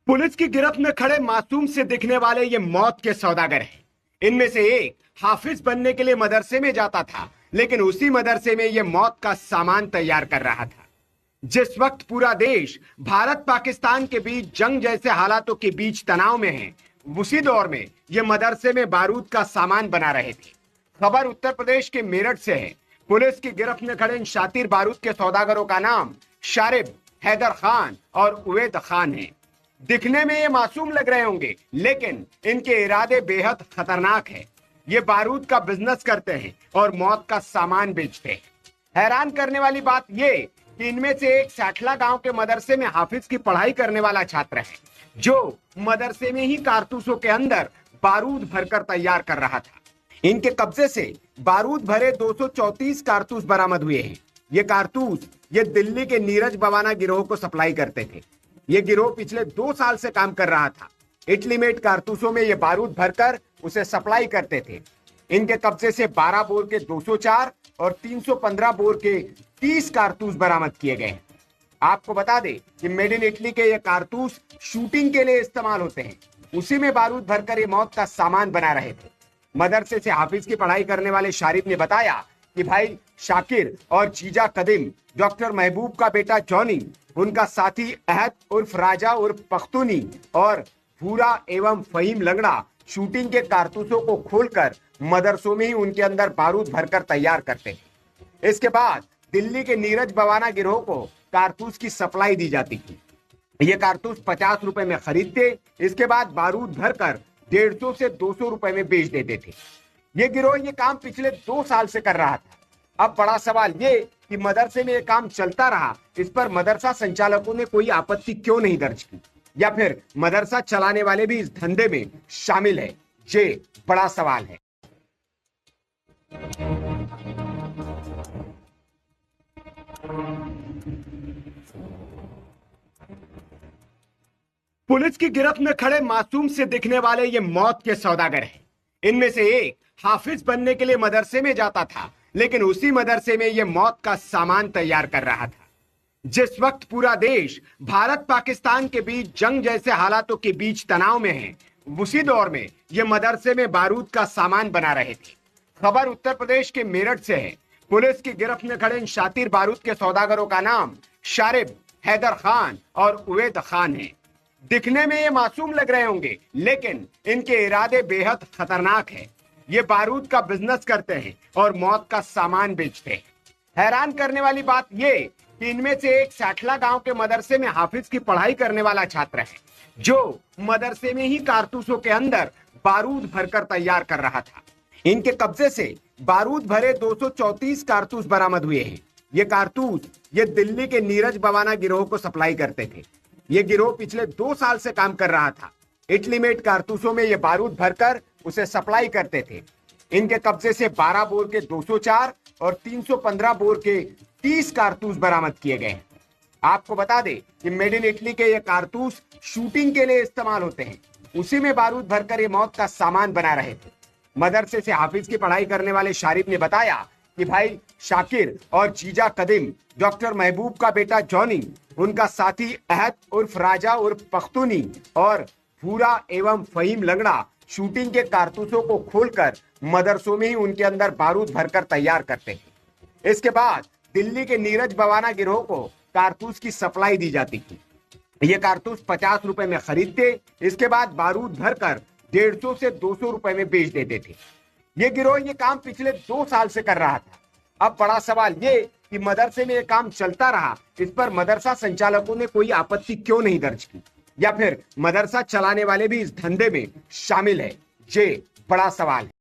Police की गिरफ्त में खड़े मासूम से दिखने वाले ये मौत के सौदागर हैं। इनमें से एक हाफिज बनने के लिए मदरसे में जाता था, लेकिन उसी मदरसे में ये मौत का सामान तैयार कर रहा था। जिस वक्त पूरा देश भारत पाकिस्तान के बीच जंग जैसे हालातों के बीच तनाव में है, उसी दौर में ये मदरसे में बारूद का सामान बना रहे थे। खबर उत्तर प्रदेश के मेरठ से है। पुलिस की गिरफ्त में खड़े इन शातिर बारूद के सौदागरों का नाम शारिब, हैदर खान और उवैद खान है। दिखने में ये मासूम लग रहे होंगे, लेकिन इनके इरादे बेहद खतरनाक है। ये बारूद का बिजनेस करते हैं और मौत का सामान बेचते हैं। हैरान करने वाली बात ये कि इनमें से एक साठला गांव के मदरसे में हाफिज की पढ़ाई करने वाला छात्र है, जो मदरसे में ही कारतूसों के अंदर बारूद भरकर तैयार कर रहा था। इनके कब्जे से बारूद भरे 234 कारतूस बरामद हुए हैं। ये कारतूस ये दिल्ली के नीरज बवाना गिरोह को सप्लाई करते थे। ये गिरोह पिछले 2 साल से काम कर रहा था। इटली मेड कारतूसों में ये बारूद भरकर उसे सप्लाई करते थे। इनके कब्जे से 12 बोर के 204 और 315 बोर के 30 कारतूस बरामद किए गए हैं। आपको बता दें कि मेड इन इटली के ये कारतूस शूटिंग के लिए इस्तेमाल होते हैं। उसी में बारूद भरकर ये मौत का सामान बना रहे थे। मदरसे से हाफिज की पढ़ाई करने वाले शारिब ने बताया कि भाई शाकिर और जीजा कदीम, डॉक्टर महबूब का बेटा जॉनी, उनका साथी अहद उर्फ राजा उर्फ पख्तूनी और भूरा एवं फहीम लंगड़ा शूटिंग के कारतूसों को खोलकर मदरसों में ही उनके अंदर बारूद भरकर तैयार करते हैं। इसके बाद दिल्ली के नीरज बवाना गिरोह को कारतूस की सप्लाई दी जाती थी। ये कारतूस 50 रुपए में खरीदते, इसके बाद बारूद भरकर 150 से 200 रुपए में बेच देते थे। ये गिरोह ये काम पिछले 2 साल से कर रहा था। अब बड़ा सवाल ये कि मदरसे में ये काम चलता रहा, इस पर मदरसा संचालकों ने कोई आपत्ति क्यों नहीं दर्ज की, या फिर मदरसा चलाने वाले भी इस धंधे में शामिल है? ये बड़ा सवाल है। पुलिस की गिरफ्त में खड़े मासूम से दिखने वाले ये मौत के सौदागर हैं। इनमें से एक हाफिज बनने के लिए मदरसे में जाता था, लेकिन उसी मदरसे में ये मौत का सामान तैयार कर रहा था। जिस वक्त पूरा देश भारत पाकिस्तान के बीच जंग जैसे हालातों के बीच तनाव में है, उसी दौर में ये मदरसे में बारूद का सामान बना रहे थे। खबर उत्तर प्रदेश के मेरठ से है। पुलिस की गिरफ्त में खड़े इन शातिर बारूद के सौदागरों का नाम शारिब, हैदर खान और उवैद खान है। दिखने में ये मासूम लग रहे होंगे, लेकिन इनके इरादे बेहद खतरनाक है। ये बारूद का बिजनेस करते हैं और मौत का सामान बेचते हैं। हैरान करने वाली बात ये कि इनमें से एक साठला गांव के मदरसे में हाफिज की पढ़ाई करने वाला छात्र है, जो मदरसे में ही कारतूसों के अंदर बारूद भरकर तैयार कर रहा था। इनके कब्जे से बारूद भरे 234 कारतूस बरामद हुए हैं। ये कारतूस ये दिल्ली के नीरज बवाना गिरोह को सप्लाई करते थे। ये गिरोह पिछले 2 साल से काम कर रहा था। इटली मेड कारतूसों में ये बारूद भरकर उसे सप्लाई करते थे। इनके कब्जे से 12 बोर के 204 और 315 बोर के 30 कारतूस बरामद किए गए हैं। आपको बता दें कि मेड इन इटली के ये कारतूस शूटिंग के लिए इस्तेमाल होते हैं। उसी में बारूद भरकर ये मौत का सामान बना रहे थे। मदरसे से हाफिज की पढ़ाई करने वाले शारिब ने बताया कि भाई शाकिर और जीजा कदीम, डॉक्टर महबूब का बेटा जॉनी, उनका साथी अहद उर्फ राजा उर्फ पख्तूनी और भूरा एवं फहीम लंगड़ा शूटिंग के कारतूसों को खोलकर मदरसों में ही उनके अंदर बारूद भरकर तैयार करते हैं। इसके बाद दिल्ली के नीरज बवाना गिरोह को कारतूस की सप्लाई दी जाती थी। ये कारतूस 50 रुपए में खरीदते, इसके बाद बारूद भरकर 150 से 200 रुपए में बेच देते थे। ये गिरोह ये काम पिछले 2 साल से कर रहा था। अब बड़ा सवाल ये कि मदरसे में ये काम चलता रहा, इस पर मदरसा संचालकों ने कोई आपत्ति क्यों नहीं दर्ज की, या फिर मदरसा चलाने वाले भी इस धंधे में शामिल है? ये बड़ा सवाल है।